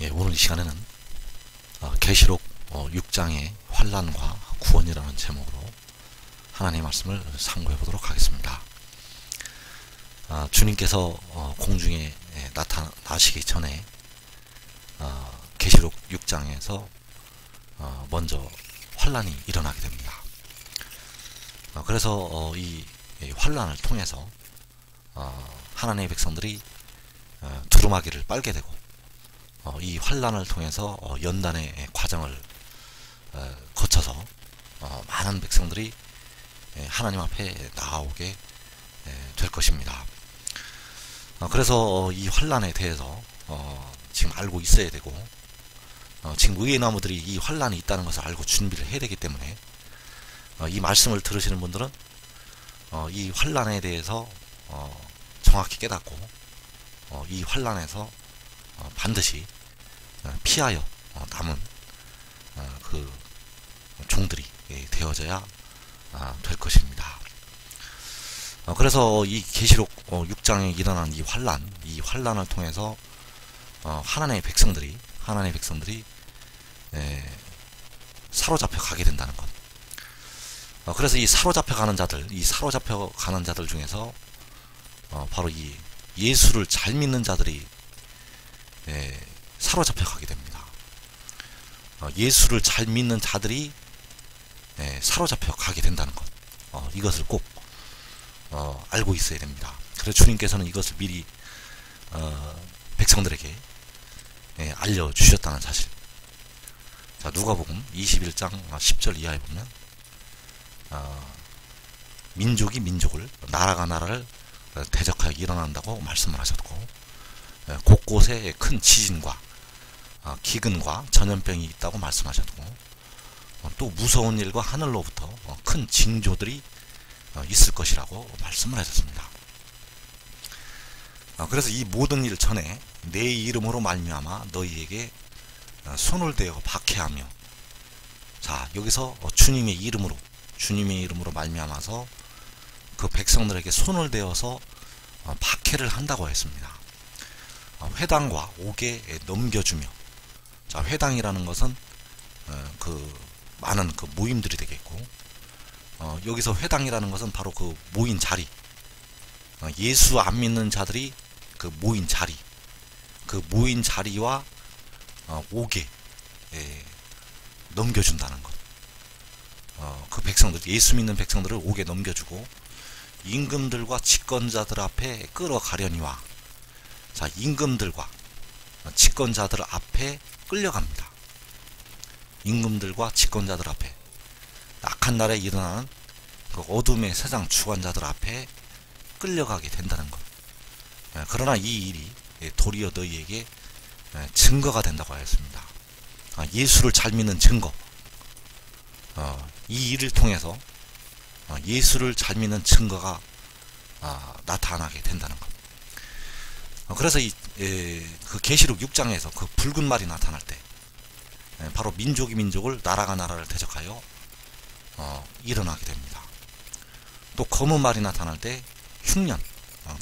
예, 오늘 이 시간에는 계시록 6장의 환난과 구원이라는 제목으로 하나님의 말씀을 상고해 보도록 하겠습니다. 주님께서 공중에 나타나시기 전에 계시록 6장에서 먼저 환난이 일어나게 됩니다. 그래서 이 환난을 통해서 하나님의 백성들이 두루마기를 빨게 되고 이 환난을 통해서 연단의 과정을 거쳐서 많은 백성들이 하나님 앞에 나아오게 될 것입니다. 그래서 이 환난에 대해서 지금 알고 있어야 되고, 지금 의의 나무들이 이 환난이 있다는 것을 알고 준비를 해야 되기 때문에 이 말씀을 들으시는 분들은 이 환난에 대해서 정확히 깨닫고 이 환난에서 반드시 피하여 남은 그 종들이 되어져야 될 것입니다. 그래서 이 계시록 6장에 일어난 이 환난을 통해서 하나님의 백성들이 사로잡혀 가게 된다는 것. 그래서 이 사로잡혀 가는 자들 중에서 바로 이 예수를 잘 믿는 자들이 사로잡혀 가게 됩니다. 예수를 잘 믿는 자들이 사로잡혀 가게 된다는 것. 이것을 꼭 알고 있어야 됩니다. 그래서 주님께서는 이것을 미리 백성들에게 알려주셨다는 사실. 자, 누가복음 21장 10절 이하에 보면 민족이 민족을, 나라가 나라를 대적하여 일어난다고 말씀을 하셨고, 곳곳에 큰 지진과 기근과 전염병이 있다고 말씀하셨고, 또 무서운 일과 하늘로부터 큰 징조들이 있을 것이라고 말씀을 하셨습니다. 그래서 이 모든 일 전에 내 이름으로 말미암아 너희에게 손을 대어 박해하며, 자, 여기서 주님의 이름으로 말미암아서 그 백성들에게 손을 대어서 박해를 한다고 했습니다. 회당과 옥에 넘겨주며, 자, 회당이라는 것은 그 많은 그 모임들이 되겠고, 여기서 회당이라는 것은 바로 그 모인 자리, 예수 안 믿는 자들이 그 모인 자리와 옥에 넘겨준다는 것. 그 백성들, 예수 믿는 백성들을 옥에 넘겨주고 임금들과 집권자들 앞에 끌어가려니와, 자, 임금들과 집권자들 앞에 끌려갑니다. 임금들과 집권자들 앞에, 악한 날에 일어나는 그 어둠의 세상 주관자들 앞에 끌려가게 된다는 것. 그러나 이 일이 도리어 너희에게 증거가 된다고 하였습니다. 예수를 잘 믿는 증거. 이 일을 통해서 예수를 잘 믿는 증거가 나타나게 된다는 것. 그래서 그 계시록 6장에서 그 붉은 말이 나타날 때 바로 민족이 민족을, 나라가 나라를 대적하여 일어나게 됩니다. 또 검은 말이 나타날 때 흉년,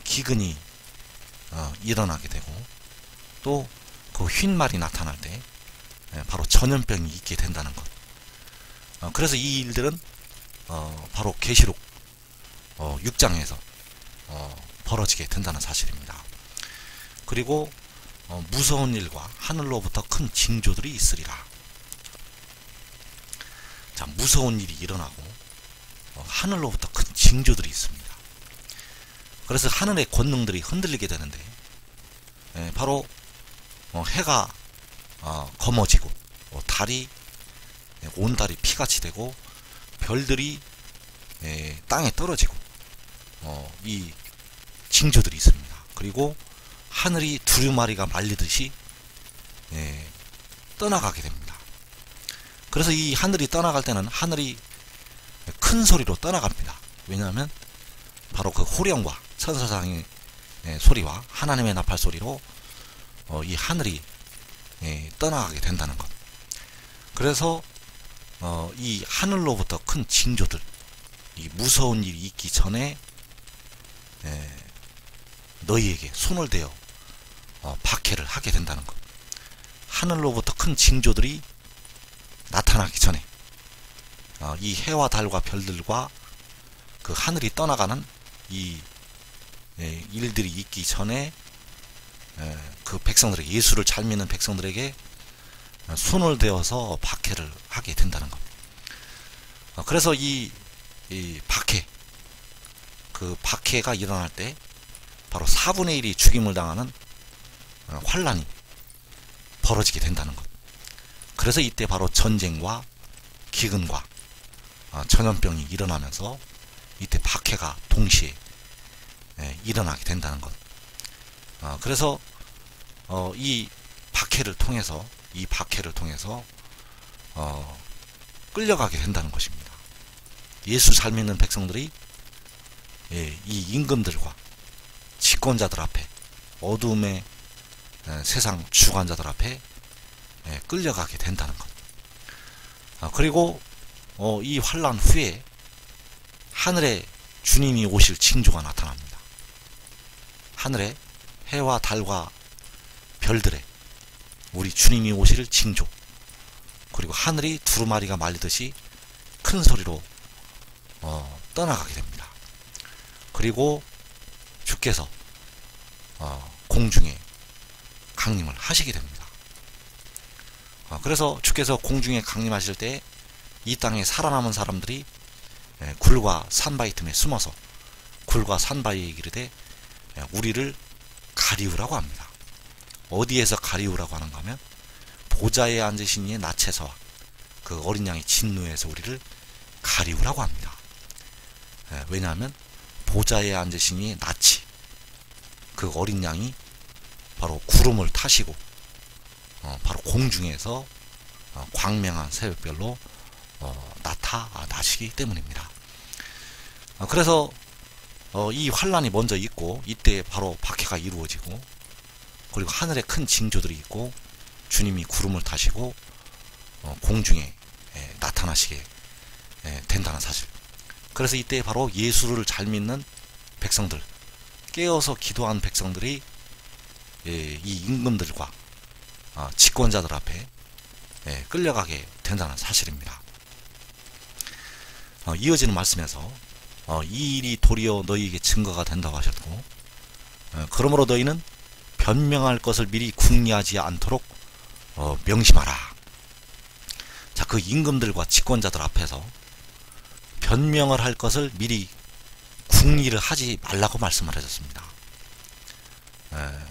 기근이 일어나게 되고, 또 그 흰 말이 나타날 때 바로 전염병이 있게 된다는 것. 그래서 이 일들은 바로 계시록 6장에서 벌어지게 된다는 사실입니다. 그리고 무서운 일과 하늘로부터 큰 징조들이 있으리라. 자, 무서운 일이 일어나고 하늘로부터 큰 징조들이 있습니다. 그래서 하늘의 권능들이 흔들리게 되는데, 바로 해가 검어지고, 온 달이 피같이 되고, 별들이 땅에 떨어지고, 이 징조들이 있습니다. 그리고 하늘이 두루마리가 말리듯이 떠나가게 됩니다. 그래서 이 하늘이 떠나갈 때는 하늘이 큰 소리로 떠나갑니다. 왜냐하면 바로 그 호령과 천사장의 소리와 하나님의 나팔 소리로 이 하늘이 떠나가게 된다는 것. 그래서 이 하늘로부터 큰 징조들, 이 무서운 일이 있기 전에 너희에게 손을 대어 박해를 하게 된다는 것. 하늘로부터 큰 징조들이 나타나기 전에 이 해와 달과 별들과 그 하늘이 떠나가는 이 일들이 있기 전에 그 백성들에게, 예수를 잘 믿는 백성들에게 손을 대어서 박해를 하게 된다는 것. 그래서 이 박해, 그 박해가 일어날 때 바로 4분의 1이 죽임을 당하는 환란이 벌어지게 된다는 것. 그래서 이때 바로 전쟁과 기근과 전염병이 일어나면서 이때 박해가 동시에 일어나게 된다는 것. 그래서 이 박해를 통해서 끌려가게 된다는 것입니다. 예수 잘 믿는 백성들이 이 임금들과 집권자들 앞에, 어둠의 세상 주관자들 앞에 끌려가게 된다는 것. 그리고 이 환란 후에 하늘에 주님이 오실 징조가 나타납니다. 하늘에 해와 달과 별들에 우리 주님이 오실 징조, 그리고 하늘이 두루마리가 말리듯이 큰 소리로 떠나가게 됩니다. 그리고 주께서 공중에 강림을 하시게 됩니다. 그래서 주께서 공중에 강림하실 때 이 땅에 살아남은 사람들이 굴과 산바위 틈에 숨어서 굴과 산바위에 이르되 우리를 가리우라고 합니다. 어디에서 가리우라고 하는가 하면 보좌에 앉으신 이의 낯에서와 그 어린 양의 진노에서 우리를 가리우라고 합니다. 왜냐하면 보좌에 앉으신 이의 낯이, 그 어린 양이 바로 구름을 타시고 바로 공중에서 광명한 새벽별로 나타나시기 때문입니다. 그래서 이 환란이 먼저 있고 이때 바로 박해가 이루어지고, 그리고 하늘에 큰 징조들이 있고 주님이 구름을 타시고 공중에 나타나시게 된다는 사실. 그래서 이때 바로 예수를 잘 믿는 백성들, 깨어서 기도한 백성들이 이 임금들과 집권자들 앞에 끌려가게 된다는 사실입니다. 이어지는 말씀에서 이 일이 도리어 너희에게 증거가 된다고 하셨고, 그러므로 너희는 변명할 것을 미리 궁리하지 않도록 명심하라. 자, 그 임금들과 집권자들 앞에서 변명을 할 것을 미리 궁리를 하지 말라고 말씀을 하셨습니다.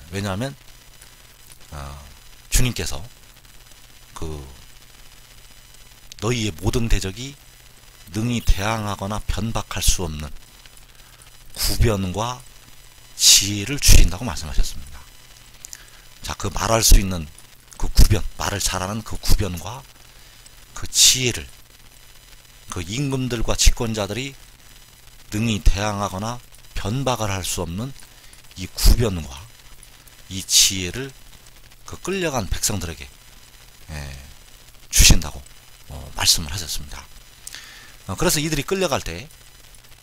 왜냐하면 주님께서 그 너희의 모든 대적이 능히 대항하거나 변박할 수 없는 구변과 지혜를 주신다고 말씀하셨습니다. 자, 그 말할 수 있는 그 구변, 말을 잘하는 그 구변과 그 지혜를 그 임금들과 집권자들이 능히 대항하거나 변박을 할 수 없는 이 구변과 이 지혜를 그 끌려간 백성들에게 주신다고 말씀을 하셨습니다. 그래서 이들이 끌려갈 때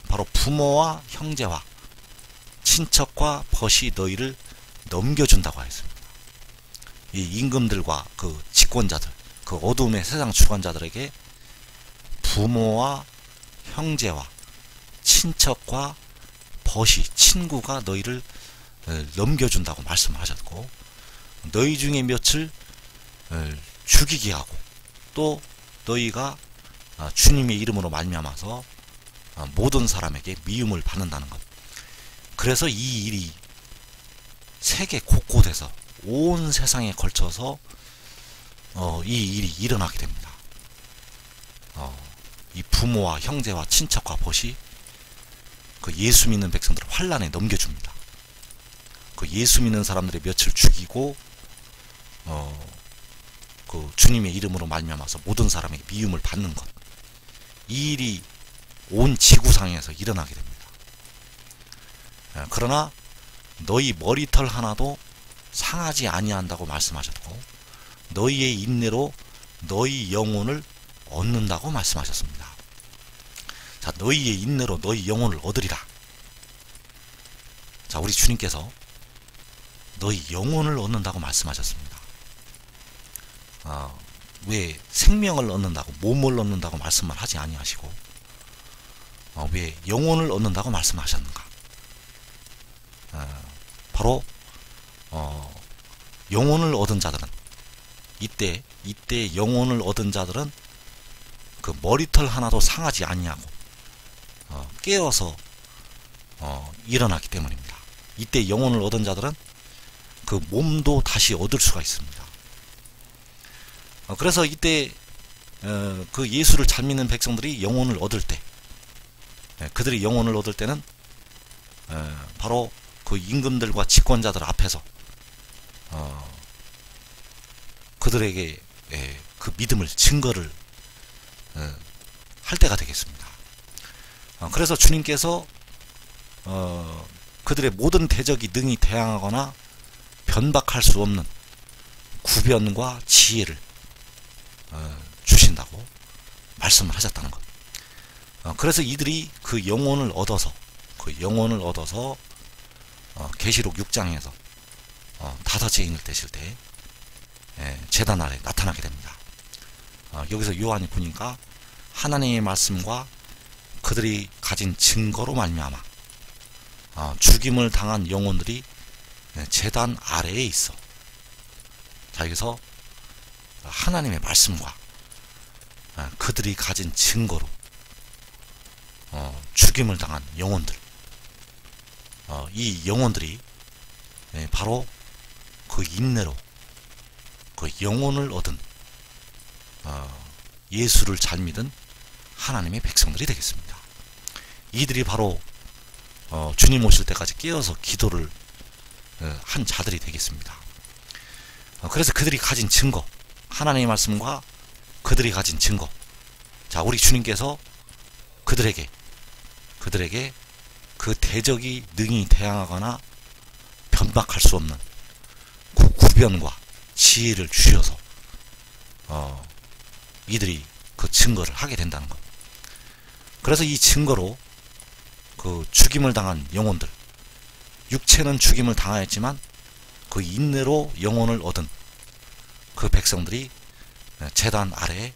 바로 부모와 형제와 친척과 벗이 너희를 넘겨준다고 하였습니다. 이 임금들과 그 집권자들, 그 어둠의 세상 주관자들에게 부모와 형제와 친척과 벗이, 친구가 너희를 넘겨준다고 말씀을 하셨고, 너희 중에 몇을 죽이게 하고, 또 너희가 주님의 이름으로 말미암아서 모든 사람에게 미움을 받는다는 것. 그래서 이 일이 세계 곳곳에서 온 세상에 걸쳐서 이 일이 일어나게 됩니다. 이 부모와 형제와 친척과 벗이 그 예수 믿는 백성들을 환란에 넘겨줍니다. 그 예수 믿는 사람들의 몇을 죽이고 그 주님의 이름으로 말미암아서 모든 사람에게 미움을 받는 것. 이 일이 온 지구상에서 일어나게 됩니다. 그러나 너희 머리털 하나도 상하지 아니한다고 말씀하셨고, 너희의 인내로 너희 영혼을 얻는다고 말씀하셨습니다. 자, 너희의 인내로 너희 영혼을 얻으리라. 자, 우리 주님께서 너희 영혼을 얻는다고 말씀하셨습니다. 왜 생명을 얻는다고, 몸을 얻는다고 말씀을 하지 아니하시고 왜 영혼을 얻는다고 말씀하셨는가? 바로 영혼을 얻은 자들은, 이때 영혼을 얻은 자들은 그 머리털 하나도 상하지 아니하고 깨어서 일어나기 때문입니다. 이때 영혼을 얻은 자들은 그 몸도 다시 얻을 수가 있습니다. 그래서 이때 그 예수를 잘 믿는 백성들이 영혼을 얻을 때, 그들이 영혼을 얻을 때는 바로 그 임금들과 집권자들 앞에서 그들에게 그 믿음을 증거를 할 때가 되겠습니다. 그래서 주님께서 그들의 모든 대적이 능히 대항하거나 변박할 수 없는 구변과 지혜를 주신다고 말씀을 하셨다는 것. 그래서 이들이 그 영혼을 얻어서 계시록 6장에서 다섯 죄인을 떼실 때 제단 아래 나타나게 됩니다. 여기서 요한이 보니까 하나님의 말씀과 그들이 가진 증거로 말미암아 죽임을 당한 영혼들이 제단 아래에 있어. 자, 여기서 하나님의 말씀과 그들이 가진 증거로 죽임을 당한 영혼들, 이 영혼들이 바로 그 인내로 그 영혼을 얻은 예수를 잘 믿은 하나님의 백성들이 되겠습니다. 이들이 바로 주님 오실 때까지 깨어서 기도를 한 자들이 되겠습니다. 그래서 그들이 가진 증거, 하나님의 말씀과 그들이 가진 증거, 자, 우리 주님께서 그들에게 그 대적이 능히 대항하거나 변박할 수 없는 그 구변과 지혜를 주셔서 이들이 그 증거를 하게 된다는 것. 그래서 이 증거로 그 죽임을 당한 영혼들, 육체는 죽임을 당하였지만 그 인내로 영혼을 얻은 그 백성들이 제단 아래에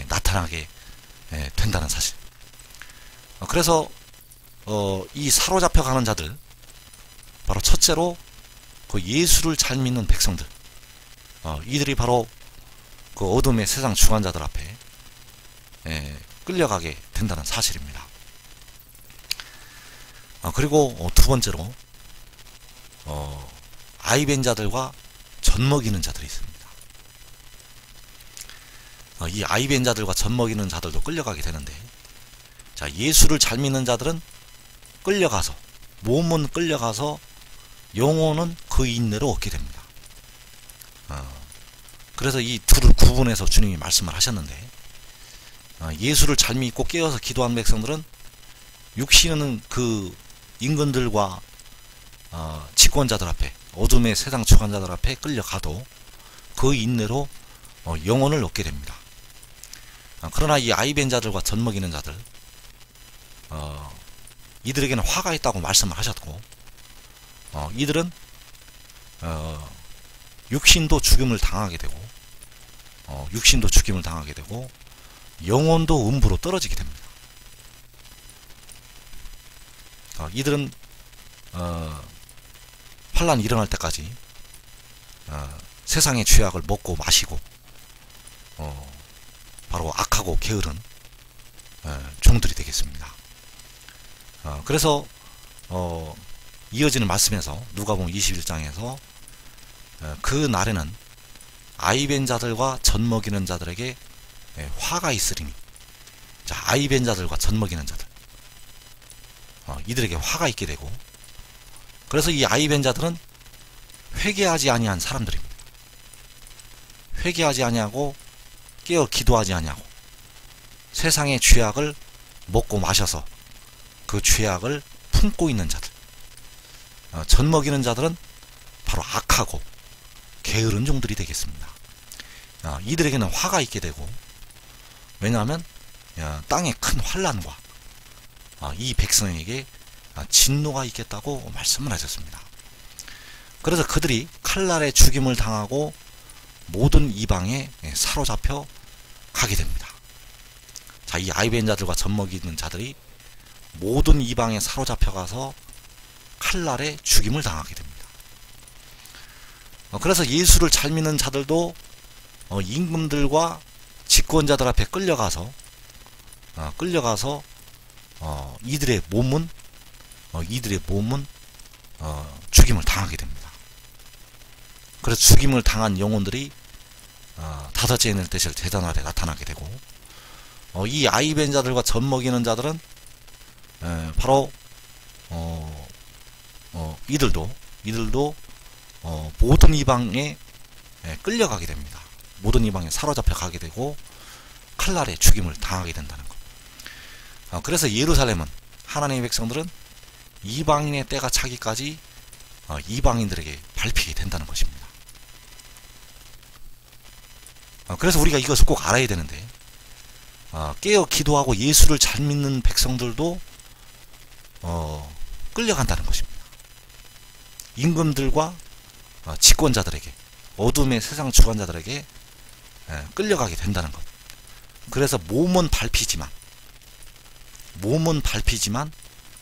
나타나게 된다는 사실. 그래서 이 사로잡혀 가는 자들, 바로 첫째로 그 예수를 잘 믿는 백성들, 이들이 바로 그 어둠의 세상 주관자들 앞에 끌려가게 된다는 사실입니다. 그리고 두 번째로 아이벤 자들과 젖먹이는 자들이 있습니다. 이 아이벤 자들과 젖먹이는 자들도 끌려가게 되는데, 자, 예수를 잘 믿는 자들은 끌려가서, 몸은 끌려가서 영혼은 그 인내로 얻게 됩니다. 그래서 이 둘을 구분해서 주님이 말씀을 하셨는데, 예수를 잘 믿고 깨어서 기도한 백성들은 육신은 그 임금들과 집권자들 앞에, 어둠의 세상 주관자들 앞에 끌려가도 그 인내로 영혼을 얻게 됩니다. 그러나 이 아이벤 자들과 젖먹이는 자들, 이들에게는 화가 있다고 말씀을 하셨고, 이들은 육신도 죽임을 당하게 되고, 영혼도 음부로 떨어지게 됩니다. 이들은 환란이 일어날 때까지 세상의 죄악을 먹고 마시고 바로 악하고 게으른 종들이 되겠습니다. 그래서 이어지는 말씀에서 누가복음 21장에서 그 날에는 아이벤 자들과 젖먹이는 자들에게 화가 있으리니, 자, 아이벤 자들과 젖먹이는 자들, 이들에게 화가 있게 되고, 그래서 이 아이벤 자들은 회개하지 아니한 사람들입니다. 회개하지 아니하고 깨어 기도하지 아니하고 세상의 죄악을 먹고 마셔서 그 죄악을 품고 있는 자들, 젖먹이는 자들은 바로 악하고 게으른 종들이 되겠습니다. 이들에게는 화가 있게 되고, 왜냐하면 땅에 큰 환란과 이 백성에게 진노가 있겠다고 말씀을 하셨습니다. 그래서 그들이 칼날에 죽임을 당하고 모든 이방에 사로잡혀 가게 됩니다. 자, 이 아이벤 자들과 젖먹이는 자들이 모든 이방에 사로잡혀 가서 칼날에 죽임을 당하게 됩니다. 그래서 예수를 잘 믿는 자들도 임금들과 집권자들 앞에 끌려가서 이들의 몸은 죽임을 당하게 됩니다. 그래서 죽임을 당한 영혼들이 다섯째 날 되실 대단날에 나타나게 되고, 이 아이벤 자들과 젖먹이는 자들은 바로 이들도 모든 이방에 끌려가게 됩니다. 모든 이방에 사로잡혀 가게 되고 칼날에 죽임을 당하게 된다는 것. 그래서 예루살렘은, 하나님의 백성들은 이방인의 때가 차기까지 이방인들에게 밟히게 된다는 것입니다. 그래서 우리가 이것을 꼭 알아야 되는데, 깨어 기도하고 예수를 잘 믿는 백성들도 끌려간다는 것입니다. 임금들과 집권자들에게, 어둠의 세상 주관자들에게 끌려가게 된다는 것. 그래서 몸은 밟히지만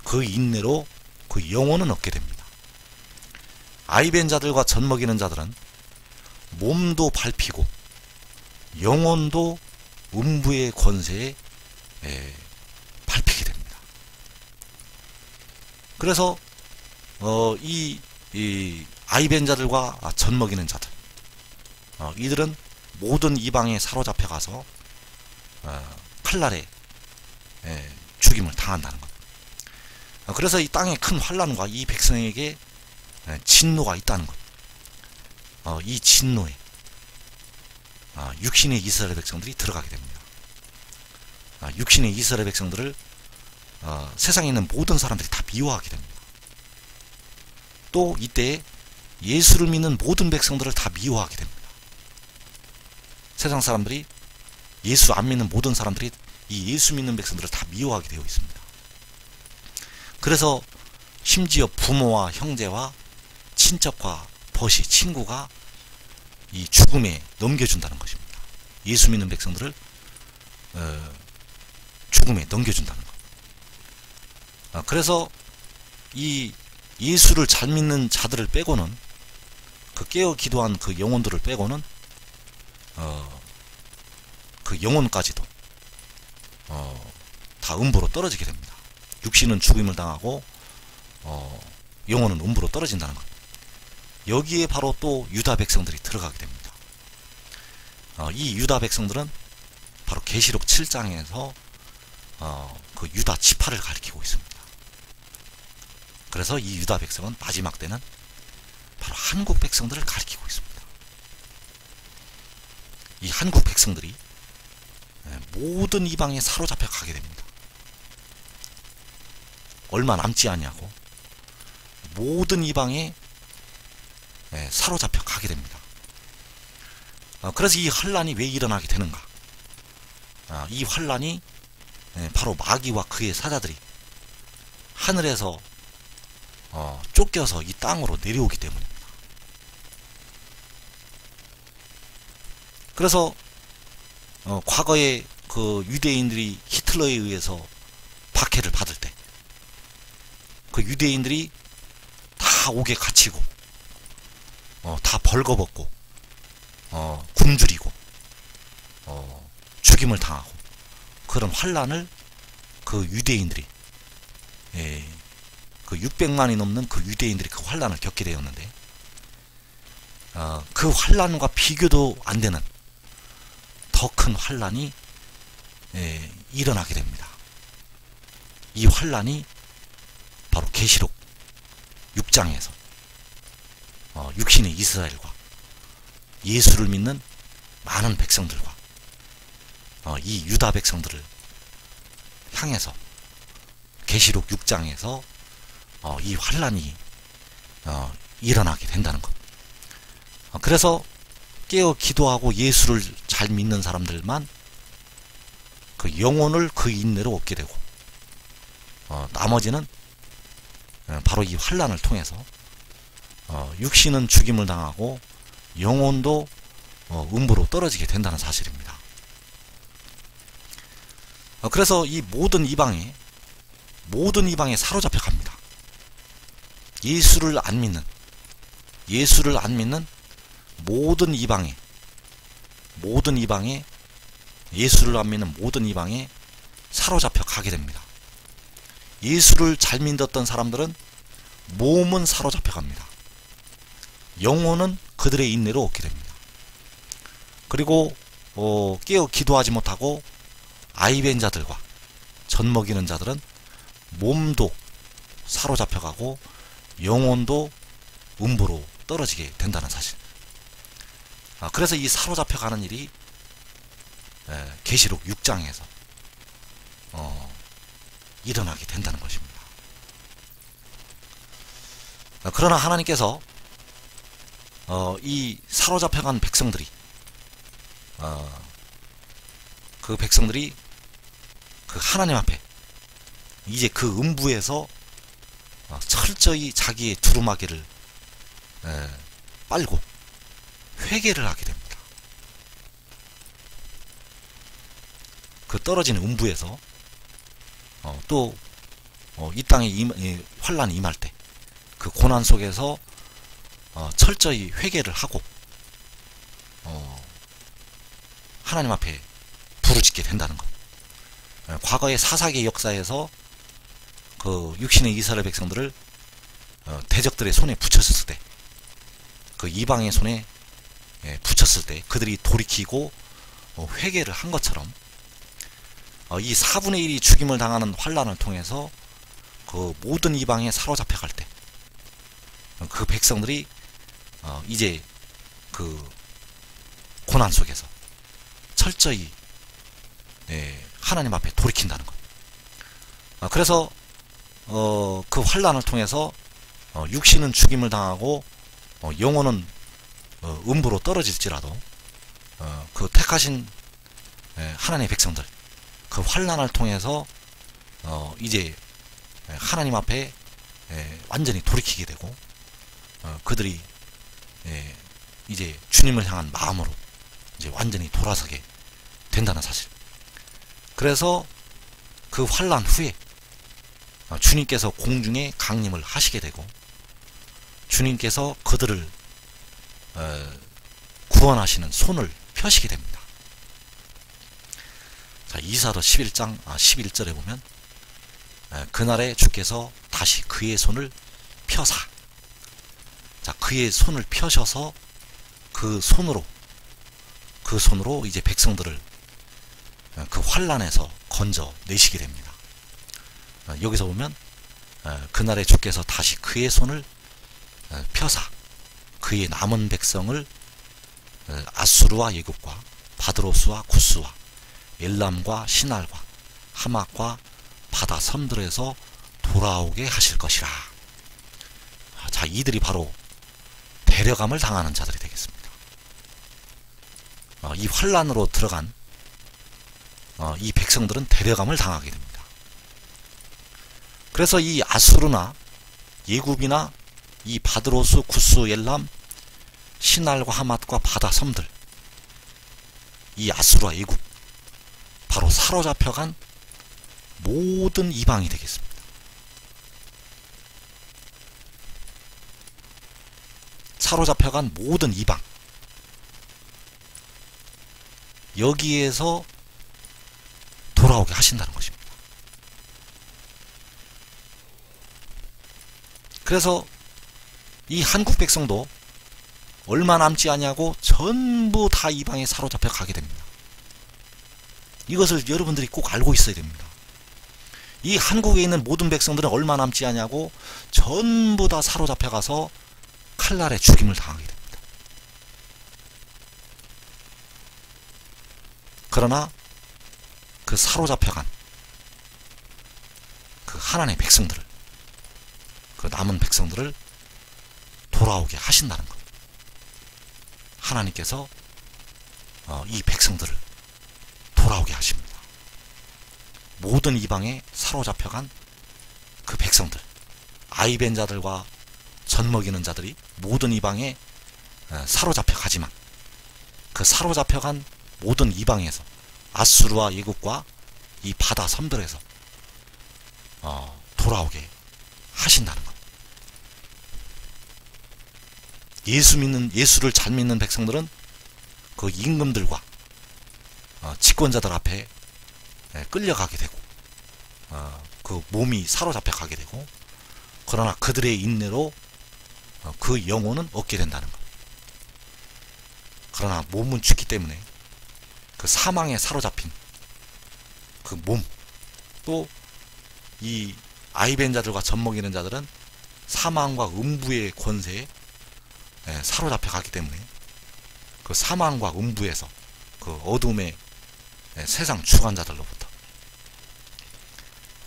그 인내로 그 영혼은 얻게 됩니다. 아이벤 자들과 젖먹이는 자들은 몸도 밟히고 영혼도 음부의 권세에 밟히게 됩니다. 그래서 이 아이벤 자들과 젖먹이는 자들, 이들은 모든 이방에 사로잡혀 가서 칼날에 죽임을 당한다는 것. 그래서 이 땅에 큰 환난과 이 백성에게 진노가 있다는 것. 이 진노에 육신의 이스라엘 백성들이 들어가게 됩니다. 육신의 이스라엘 백성들을 세상에 있는 모든 사람들이 다 미워하게 됩니다. 또 이때 예수를 믿는 모든 백성들을 다 미워하게 됩니다. 세상 사람들이, 예수 안 믿는 모든 사람들이 이 예수 믿는 백성들을 다 미워하게 되어 있습니다. 그래서 심지어 부모와 형제와 친척과 벗이, 친구가 이 죽음에 넘겨준다는 것입니다. 예수 믿는 백성들을 죽음에 넘겨준다는 것. 그래서 이 예수를 잘 믿는 자들을 빼고는, 그 깨어 기도한 그 영혼들을 빼고는 그 영혼까지도 다 음부로 떨어지게 됩니다. 육신은 죽임을 당하고 영혼은 음부로 떨어진다는 것. 여기에 바로 또 유다 백성들이 들어가게 됩니다. 이 유다 백성들은 바로 계시록 7장에서 그 유다 지파를 가리키고 있습니다. 그래서 이 유다 백성은 마지막 때는 바로 한국 백성들을 가리키고 있습니다. 이 한국 백성들이 모든 이방에 사로잡혀 가게 됩니다. 얼마 남지 않냐고 모든 이방에 사로잡혀 가게 됩니다. 그래서 이 환란이 왜 일어나게 되는가? 이 환란이 바로 마귀와 그의 사자들이 하늘에서 쫓겨서 이 땅으로 내려오기 때문입니다. 그래서 과거에 그 유대인들이 히틀러에 의해서 박해를 받을 때 그 유대인들이 다 옥에 갇히고 다 벌거벗고 굶주리고 죽임을 당하고 그런 환란을 그 유대인들이 그 600만이 넘는 그 유대인들이 그 환란을 겪게 되었는데, 그 환란과 비교도 안 되는 더 큰 환란이 일어나게 됩니다. 이 환란이 바로 계시록 6장에서 육신의 이스라엘과 예수를 믿는 많은 백성들과 이 유다 백성들을 향해서 계시록 6장에서 이 환란이 일어나게 된다는 것. 그래서 깨어 기도하고 예수를 잘 믿는 사람들만 그 영혼을 그 인내로 얻게 되고, 나머지는 바로 이 환란을 통해서 육신은 죽임을 당하고 영혼도 음부로 떨어지게 된다는 사실입니다. 그래서 이 모든 이방에 사로잡혀 갑니다. 예수를 안 믿는 모든 이방에 예수를 안 믿는 모든 이방에 사로잡혀 가게 됩니다. 예수를 잘 믿었던 사람들은 몸은 사로잡혀 갑니다. 영혼은 그들의 인내로 얻게 됩니다. 그리고 깨어 기도하지 못하고 아이벤 자들과 젖먹이는 자들은 몸도 사로잡혀가고 영혼도 음부로 떨어지게 된다는 사실. 그래서 이 사로잡혀가는 일이 계시록 6장에서 일어나게 된다는 것입니다. 그러나 하나님께서 이 사로잡혀간 백성들이 그 백성들이 그 하나님 앞에 이제 그 음부에서 철저히 자기의 두루마기를 빨고 회개를 하게 됩니다. 그 떨어진 음부에서 또 이 땅에 환란이 임할 때 그 고난 속에서 철저히 회개를 하고 하나님 앞에 부르짖게 된다는 것. 과거의 사사기 역사에서 그 육신의 이스라엘 백성들을 대적들의 손에 붙였을 때, 그 이방의 손에 붙였을 때 그들이 돌이키고 회개를 한 것처럼 이 4분의 1이 죽임을 당하는 환란을 통해서 그 모든 이방에 사로잡혀 갈 때 그 백성들이 이제 그 고난 속에서 철저히 하나님 앞에 돌이킨다는 것. 그래서 그 환란을 통해서 육신은 죽임을 당하고 영혼은 음부로 떨어질지라도 그 택하신 하나님의 백성들, 그 환란을 통해서 이제 하나님 앞에 완전히 돌이키게 되고 그들이 이제 주님을 향한 마음으로 이제 완전히 돌아서게 된다는 사실. 그래서 그 환란 후에 주님께서 공중에 강림을 하시게 되고 주님께서 그들을 구원하시는 손을 펴시게 됩니다. 자, 이사도 11장 11절에 보면 그날에 주께서 다시 그의 손을 펴사, 자, 그의 손을 펴셔서 그 손으로 이제 백성들을 그 환란에서 건져 내시게 됩니다. 여기서 보면 그날에 주께서 다시 그의 손을 펴사 그의 남은 백성을 아수르와 예굽과 바드로스와 구스와 엘람과 시날과 하맛과 바다 섬들에서 돌아오게 하실 것이라. 자, 이들이 바로 데려감을 당하는 자들이 되겠습니다. 이 환란으로 들어간 이 백성들은 데려감을 당하게 됩니다. 그래서 이 아수르나 예굽이나 이 바드로스, 구스, 엘람, 시날과 하맛과 바다 섬들, 이 아수르와 예굽, 바로 사로잡혀간 모든 이방이 되겠습니다. 사로잡혀간 모든 이방, 여기에서 돌아오게 하신다는 것입니다. 그래서 이 한국 백성도 얼마 남지 아니하고 전부 다 이방에 사로잡혀 가게 됩니다. 이것을 여러분들이 꼭 알고 있어야 됩니다. 이 한국에 있는 모든 백성들은 얼마 남지 아니하고 전부 다 사로잡혀 가서 칼날에 죽임을 당하게 됩니다. 그러나 그 사로잡혀간 그 하나님의 백성들을, 그 남은 백성들을 돌아오게 하신다는 것. 하나님께서 이 백성들을 돌아오게 하십니다. 모든 이방에 사로잡혀간 그 백성들, 아이벤 자들과 젖먹이는 자들이 모든 이방에 사로잡혀 가지만 그 사로잡혀간 모든 이방에서 아수르와 예굽과 이 바다 섬들에서 돌아오게 하신다는 것. 예수를 잘 믿는 백성들은 그 임금들과 집권자들 앞에 끌려가게 되고 그 몸이 사로잡혀 가게 되고, 그러나 그들의 인내로 그 영혼은 얻게 된다는 것. 그러나 몸은 죽기 때문에 그 사망에 사로잡힌 그 몸, 또 이 아이벤 자들과 젖먹이는 자들은 사망과 음부의 권세에 사로잡혀 가기 때문에 그 사망과 음부에서 그 어둠의 세상 주관자들로부터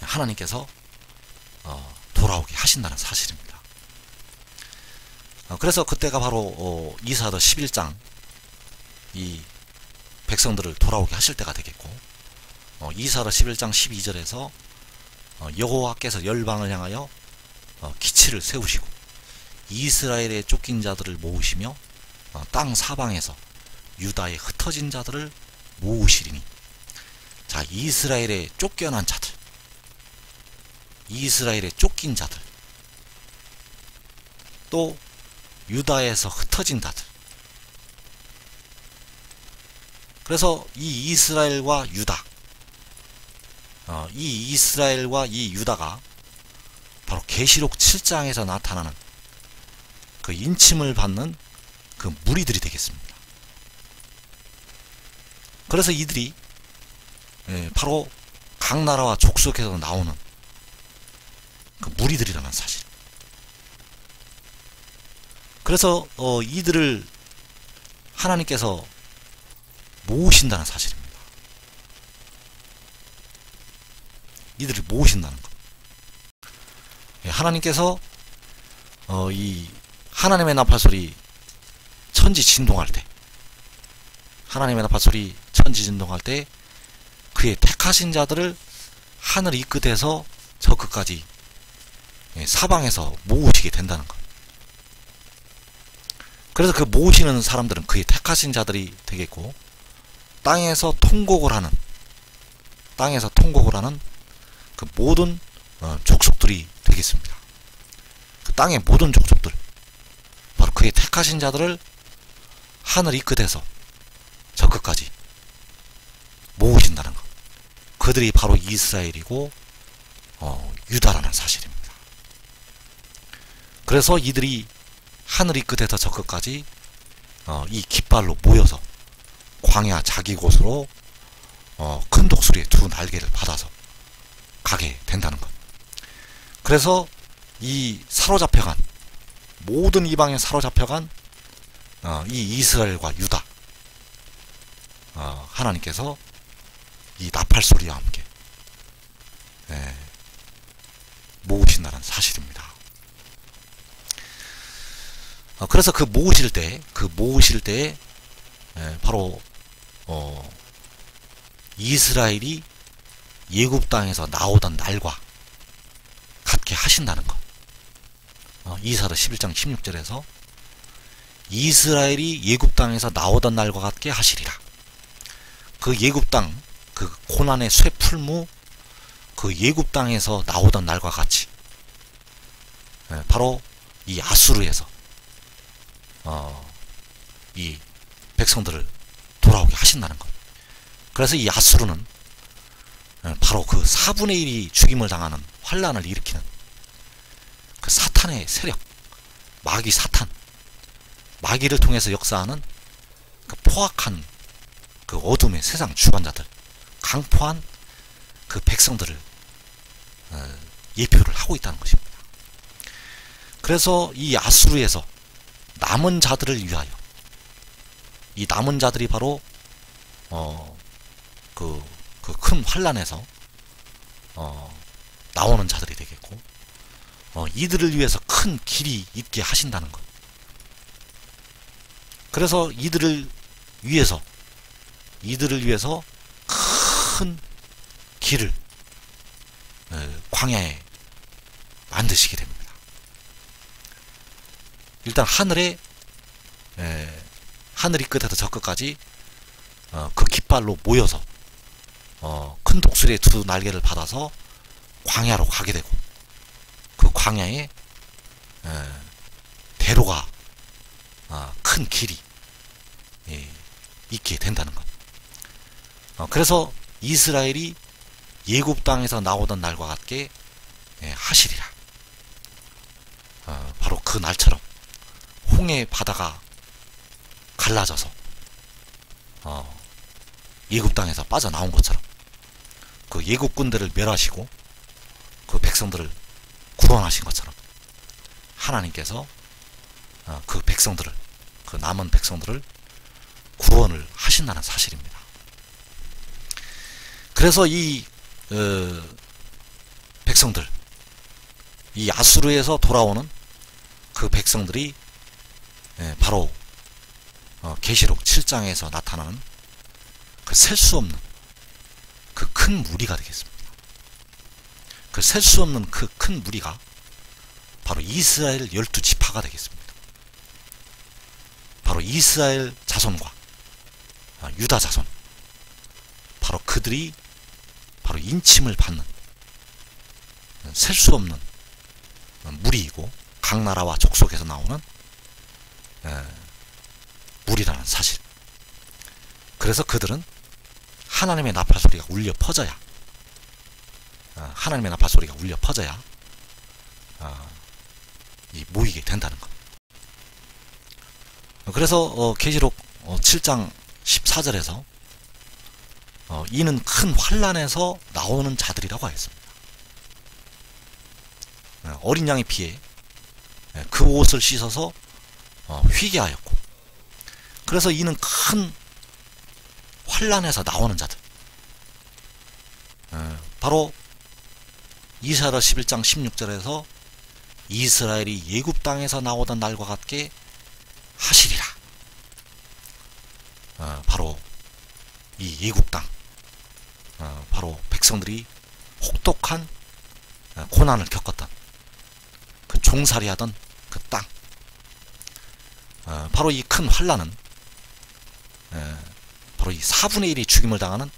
하나님께서 돌아오게 하신다는 사실입니다. 그래서 그때가 바로 이사야서 11장 이 백성들을 돌아오게 하실 때가 되겠고, 이사야서 11장 12절에서 여호와께서 열방을 향하여 기치를 세우시고 이스라엘의 쫓긴 자들을 모으시며 땅 사방에서 유다의 흩어진 자들을 모으시리니. 자, 이스라엘의 쫓겨난 자들, 이스라엘의 쫓긴 자들, 또 유다에서 흩어진 자들. 그래서 이 이스라엘과 유다, 이 이스라엘과 이 유다가 바로 계시록 7장에서 나타나는 그 인침을 받는 그 무리들이 되겠습니다. 그래서 이들이 바로 각 나라와 족속에서 나오는 그 무리들이라는 사실. 그래서 이들을 하나님께서 모으신다는 사실입니다. 이들을 모으신다는 것. 하나님께서 이 하나님의 나팔소리 천지 진동할 때, 하나님의 나팔소리 천지 진동할 때 그의 택하신 자들을 하늘 이 끝에서 저 끝까지 사방에서 모으시게 된다는 것. 그래서 그 모으시는 사람들은 그의 택하신 자들이 되겠고, 땅에서 통곡을 하는 그 모든 족속들이 되겠습니다. 그 땅의 모든 족속들, 바로 그의 택하신 자들을 하늘 이 끝에서 저 끝까지 모으신다는 것. 그들이 바로 이스라엘이고 유다라는 사실입니다. 그래서 이들이 하늘 이 끝에서 저 끝까지 이 깃발로 모여서 광야 자기 곳으로 큰 독수리의 두 날개를 받아서 가게 된다는 것. 그래서 이 사로잡혀간 모든 이방에 사로잡혀간 이 이스라엘과 유다, 하나님께서 이 나팔소리와 함께 모으신다는 사실입니다. 그래서 그 모으실 때 바로 이스라엘이 예굽 땅에서 나오던 날과 같게 하신다는 것. 이사야서 11장 16절에서 이스라엘이 예굽 땅에서 나오던 날과 같게 하시리라. 그 예굽 땅, 그 고난의 쇠풀무, 그 예굽 땅에서 나오던 날과 같이 바로 이 아수르에서 이 백성들을 돌아오게 하신다는 것. 그래서 이 아수르는 바로 그 4분의 1이 죽임을 당하는 환란을 일으키는 그 사탄의 세력, 마귀 사탄, 마귀를 통해서 역사하는 그 포악한 그 어둠의 세상 주관자들, 강포한 그 백성들을 예표를 하고 있다는 것입니다. 그래서 이 아수르에서 남은 자들을 위하여, 이 남은 자들이 바로 그 큰 환란에서 나오는 자들이 되겠고, 이들을 위해서 큰 길이 있게 하신다는 것. 그래서 이들을 위해서 큰 길을 광야에 만드시게 됩니다. 일단 하늘이 끝에서 저 끝까지 그 깃발로 모여서 큰 독수리의 두 날개를 받아서 광야로 가게 되고, 그 광야에 대로가 큰 길이 있게 된다는 것. 그래서 이스라엘이 예굽 땅에서 나오던 날과 같게 하시리라. 바로 그 날처럼 홍해 바다가 갈라져서 예굽 땅에서 빠져나온 것처럼 그 예굽군대를 멸하시고 그 백성들을 구원하신 것처럼 하나님께서 그 백성들을, 그 남은 백성들을 구원을 하신다는 사실입니다. 그래서 이 백성들, 이 아수르에서 돌아오는 그 백성들이 바로 계시록 7장에서 나타나는 그 셀 수 없는 그 큰 무리가 되겠습니다. 그 셀 수 없는 그 큰 무리가 바로 이스라엘 12지파가 되겠습니다. 바로 이스라엘 자손과 유다 자손, 바로 그들이 바로 인침을 받는 셀 수 없는 무리이고, 각 나라와 족속에서 나오는 무리라는 사실. 그래서 그들은 하나님의 나팔 소리가 울려 퍼져야, 하나님의 나팔 소리가 울려 퍼져야 모이게 된다는 것. 그래서 계시록 7장 14절에서 이는 큰 환난에서 나오는 자들이라고 하였습니다. 어린 양의 피에 그 옷을 씻어서 휘게 하였고, 그래서 이는 큰 환난에서 나오는 자들, 바로 이사야 11장 16절에서 이스라엘이 예굽 땅에서 나오던 날과 같게 하시리라. 바로 이 예굽 땅, 바로 백성들이 혹독한 고난을 겪었던 그 종살이하던 그 땅, 바로 이 큰 환난은 바로 이 4분의 1이 죽임을 당하는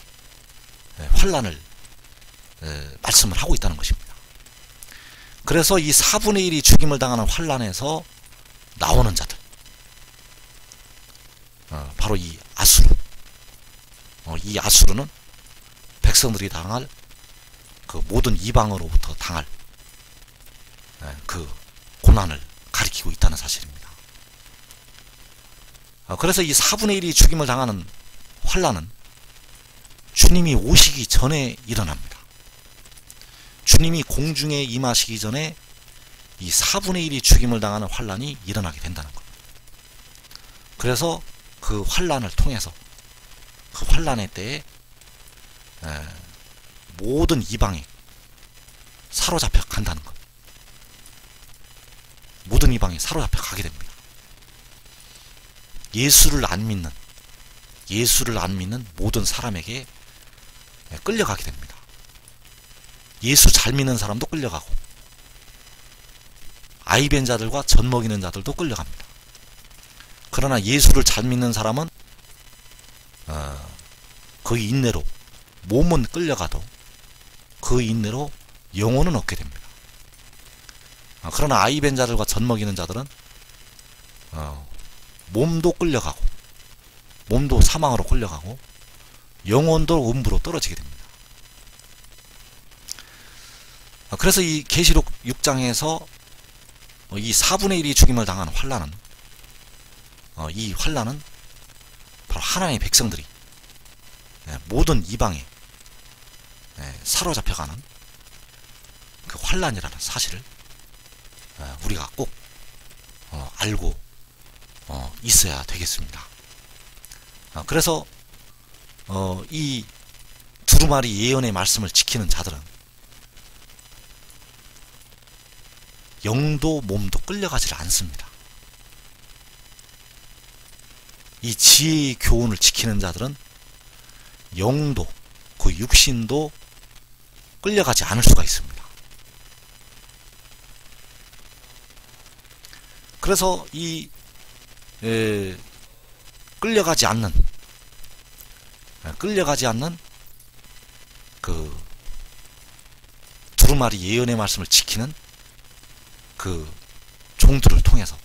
환난을 말씀을 하고 있다는 것입니다. 그래서 이 4분의 1이 죽임을 당하는 환난에서 나오는 자들, 바로 이 아수르, 이 아수르는 백성들이 당할 그 모든 이방으로부터 당할 그 고난을 가리키고 있다는 사실입니다. 그래서 이 4분의 1이 죽임을 당하는 환난은 주님이 오시기 전에 일어납니다. 주님이 공중에 임하시기 전에 이 4분의 1이 죽임을 당하는 환난이 일어나게 된다는 것. 그래서 그 환난을 통해서, 그 환난의 때에 모든 이방에 사로잡혀 간다는 것. 모든 이방에 사로잡혀 가게 됩니다. 예수를 안 믿는 모든 사람에게 끌려가게 됩니다. 예수 잘 믿는 사람도 끌려가고, 아이벤 자들과 젖 먹이는 자들도 끌려갑니다. 그러나 예수를 잘 믿는 사람은 그 인내로, 몸은 끌려가도 그 인내로 영혼은 얻게 됩니다. 그러나 아이벤 자들과 젖 먹이는 자들은 몸도 끌려가고, 몸도 사망으로 끌려가고, 영혼도 음부로 떨어지게 됩니다. 그래서 이 계시록 6장에서 이 4분의 1이 죽임을 당하는 환난은, 이 환난은 바로 하나님의 백성들이 모든 이방에 사로잡혀가는 그 환난이라는 사실을 우리가 꼭 알고 있어야 되겠습니다. 그래서 이 두루마리 예언의 말씀을 지키는 자들은 영도 몸도 끌려가지 않습니다. 이 지혜의 교훈을 지키는 자들은 영도, 그 육신도 끌려가지 않을 수가 있습니다. 그래서 이 끌려가지 않는 그 두루마리 예언의 말씀을 지키는 그 종들을 통해서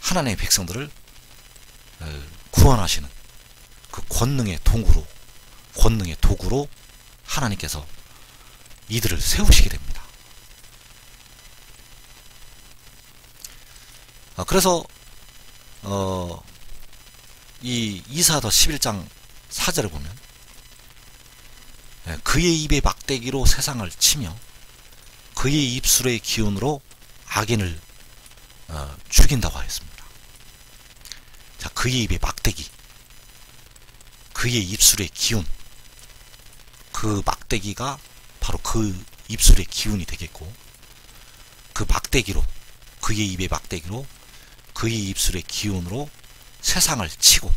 하나님의 백성들을 구원하시는 그 권능의 도구로 하나님께서 이들을 세우시게 됩니다. 그래서 이 이사야서 11장 4절을 보면 그의 입의 막대기로 세상을 치며 그의 입술의 기운으로 악인을 죽인다고 하였습니다. 자, 그의 입의 막대기, 그의 입술의 기운, 그 막대기가 바로 그 입술의 기운이 되겠고, 그 막대기로, 그의 입의 막대기로, 그의 입술의 기운으로 세상을 치고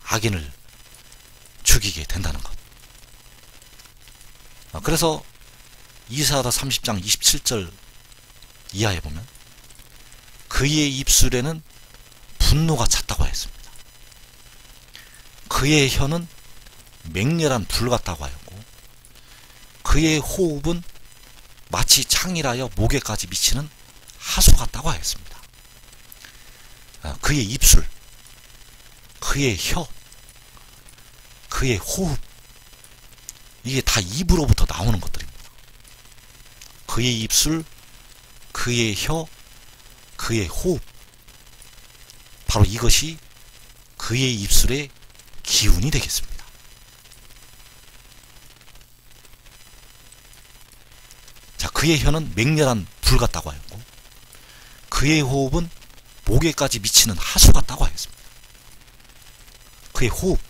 악인을 죽이게 된다는 것. 그래서 이사야서 30장 27절 이하에 보면 그의 입술에는 분노가 찼다고 했습니다. 그의 혀는 맹렬한 불 같다고 하였고 그의 호흡은 마치 창이라여 목에까지 미치는 하수 같다고 하였습니다. 그의 입술, 그의 혀, 그의 호흡, 이게 다 입으로부터 나오는 것들입니다. 그의 입술, 그의 혀, 그의 호흡, 바로 이것이 그의 입술의 기운이 되겠습니다. 자, 그의 혀는 맹렬한 불 같다고 하였고 그의 호흡은 목에까지 미치는 하수 같다고 하였습니다. 그의 호흡,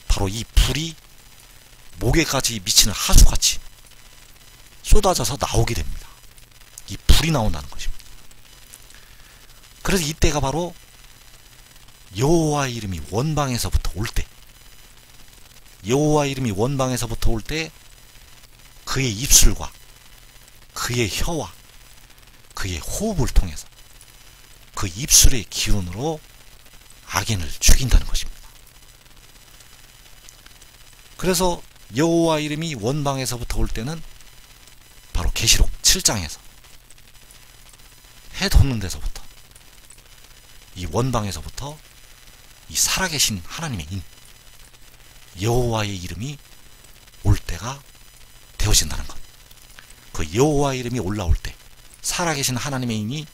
바로 이 불이 목에까지 미치는 하수같이 쏟아져서 나오게 됩니다. 이 불이 나온다는 것입니다. 그래서 이때가 바로 여호와의 이름이 원방에서부터 올 때, 여호와의 이름이 원방에서부터 올 때 그의 입술과 그의 혀와 그의 호흡을 통해서 그 입술의 기운으로 악인을 죽인다는 것입니다. 그래서 여호와 이름이 원방에서부터 올 때는 바로 계시록 7장에서 해 돋는 데서부터 이 원방에서부터 이 살아계신 하나님의 인 여호와의 이름이 올 때가 되어진다는 것. 그 여호와의 이름이 올라올 때 살아계신 하나님의 인이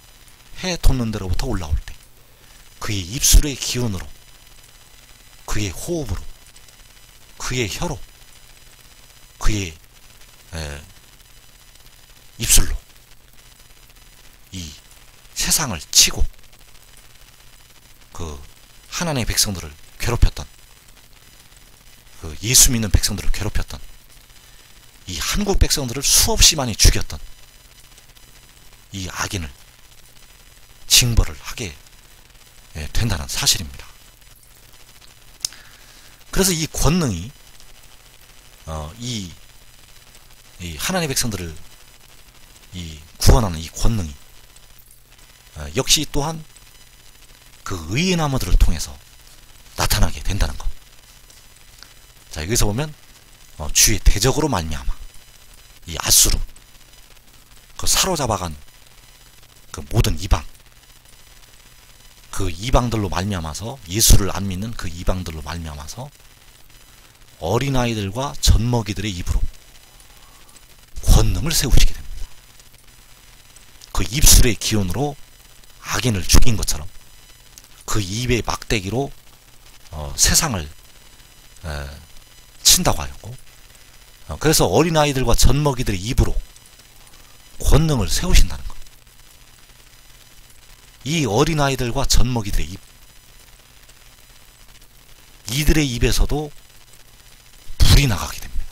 해 돋는 데로부터 올라올 때 그의 입술의 기운으로 그의 호흡으로 그의 혀로 그의 입술로 이 세상을 치고 그 하나님의 백성들을 괴롭혔던 그 예수 믿는 백성들을 괴롭혔던 이 한국 백성들을 수없이 많이 죽였던 이 악인을 징벌을 하게 된다는 사실입니다. 그래서 이 권능이 이 하나님의 백성들을 이 구원하는 이 권능이 역시 또한 그 의의 나무들을 통해서 나타나게 된다는 것. 자, 여기서 보면 주의 대적으로 말미암아 이 아수르 그 사로잡아간 그 모든 이방, 그 이방들로 말미암아서 예수를 안 믿는 그 이방들로 말미암아서 어린아이들과 젖먹이들의 입으로 권능을 세우시게 됩니다. 그 입술의 기운으로 악인을 죽인 것처럼 그 입의 막대기로 세상을 친다고 하였고, 그래서 어린아이들과 젖먹이들의 입으로 권능을 세우신다는 것. 이 어린아이들과 젖먹이들의 입, 이들의 입에서도 불이 나가게 됩니다.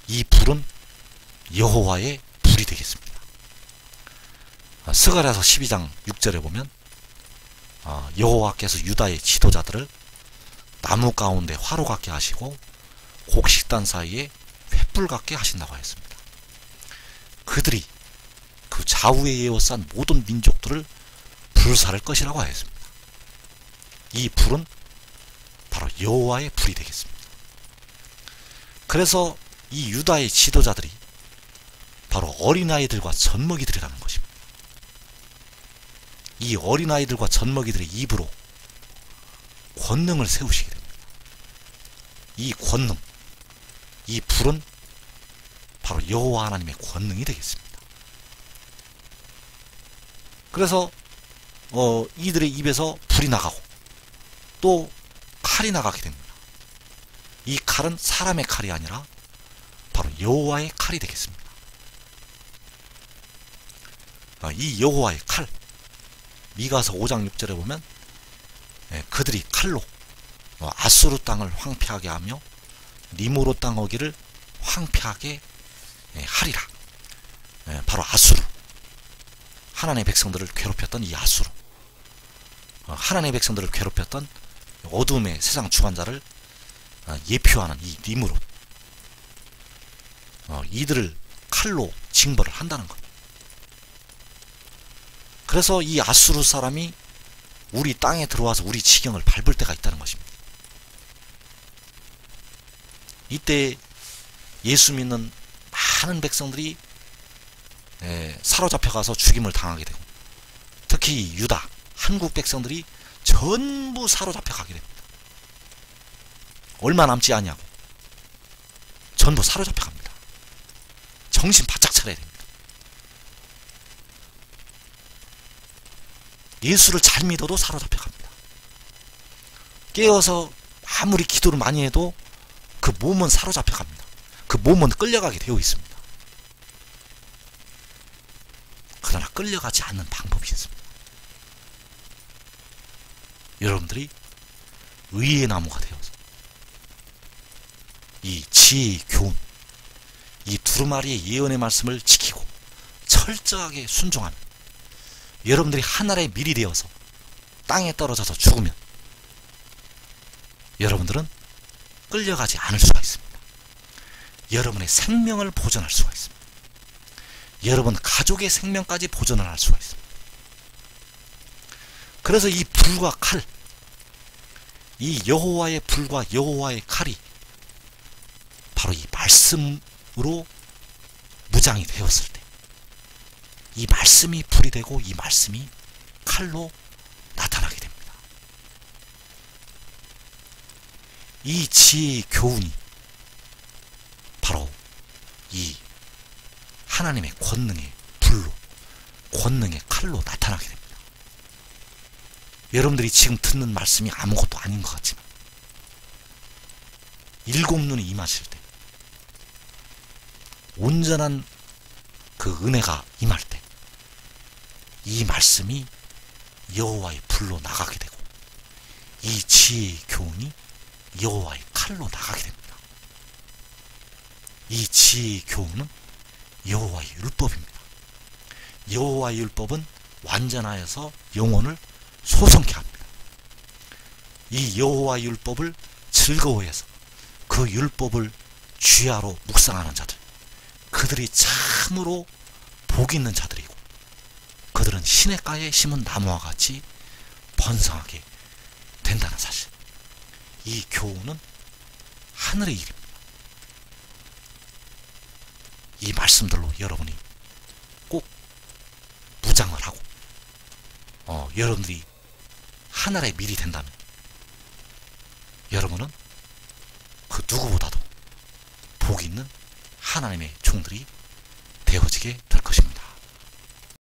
이 불은 여호와의 불이 되겠습니다. 스가랴서 12장 6절에 보면 여호와께서 유다의 지도자들을 나무 가운데 화로 같게 하시고 곡식단 사이에 횃불 같게 하신다고 하였습니다. 그들이 그 좌우에 에워싼 모든 민족들을 불사를 것이라고 하였습니다. 이 불은 바로 여호와의 불이 되겠습니다. 그래서 이 유다의 지도자들이 바로 어린아이들과 젖먹이들이라는 것입니다. 이 어린아이들과 젖먹이들의 입으로 권능을 세우시게 됩니다. 이 권능, 이 불은 바로 여호와 하나님의 권능이 되겠습니다. 그래서 이들의 입에서 불이 나가고 또 칼이 나가게 됩니다. 이 칼은 사람의 칼이 아니라 바로 여호와의 칼이 되겠습니다. 이 여호와의 칼, 미가서 5장 6절에 보면 그들이 칼로 아수르 땅을 황폐하게 하며 니므롯 땅 어기를 황폐하게 하리라. 바로 아수르, 하나님의 백성들을 괴롭혔던 이 아수르, 하나님의 백성들을 괴롭혔던 어둠의 세상 주관자를 예표하는 이 니므롯, 이들을 칼로 징벌을 한다는 것. 그래서 이 아수르 사람이 우리 땅에 들어와서 우리 지경을 밟을 때가 있다는 것입니다. 이때 예수 믿는 많은 백성들이 사로잡혀가서 죽임을 당하게 되고, 특히 유다, 한국 백성들이 전부 사로잡혀가게 됩니다. 얼마 남지 않냐고 전부 사로잡혀갑니다. 정신 바짝 차려야 됩니다. 예수를 잘 믿어도 사로잡혀갑니다. 깨어서 아무리 기도를 많이 해도 그 몸은 사로잡혀갑니다. 그 몸은 끌려가게 되어 있습니다. 그러나 끌려가지 않는 방법이 있습니다. 여러분들이 의의 나무가 되어서 이 지혜의 교훈, 이 두루마리의 예언의 말씀을 지키고 철저하게 순종하면, 여러분들이 하늘의 밀이 되어서 땅에 떨어져서 죽으면 여러분들은 끌려가지 않을 수가 있습니다. 여러분의 생명을 보존할 수가 있습니다. 여러분 가족의 생명까지 보존을 할 수가 있습니다. 그래서 이 불과 칼, 이 여호와의 불과 여호와의 칼이 바로 이 말씀으로 무장이 되었을 때, 이 말씀이 불이 되고 이 말씀이 칼로 나타나게 됩니다. 이 지혜의 교훈이 바로 이 하나님의 권능의 불로, 권능의 칼로 나타나게 됩니다. 여러분들이 지금 듣는 말씀이 아무것도 아닌 것 같지만 일곱 눈이 임하실 때, 온전한 그 은혜가 임할 때, 이 말씀이 여호와의 불로 나가게 되고 이 지혜의 교훈이 여호와의 칼로 나가게 됩니다. 이 지혜의 교훈은 여호와의 율법입니다. 여호와의 율법은 완전하여서 영혼을 소성케 합니다. 이 여호와의 율법을 즐거워해서 그 율법을 주야로 묵상하는 자들, 그들이 참으로 복 있는 자들이고, 그들은 시냇가에 심은 나무와 같이 번성하게 된다는 사실. 이 교훈은 하늘의 일입니다. 이 말씀들로 여러분이 꼭 무장을 하고 여러분들이 하늘의 밀이 된다면 여러분은 그 누구보다도 복 있는 하나님의 종들이 되어지게 될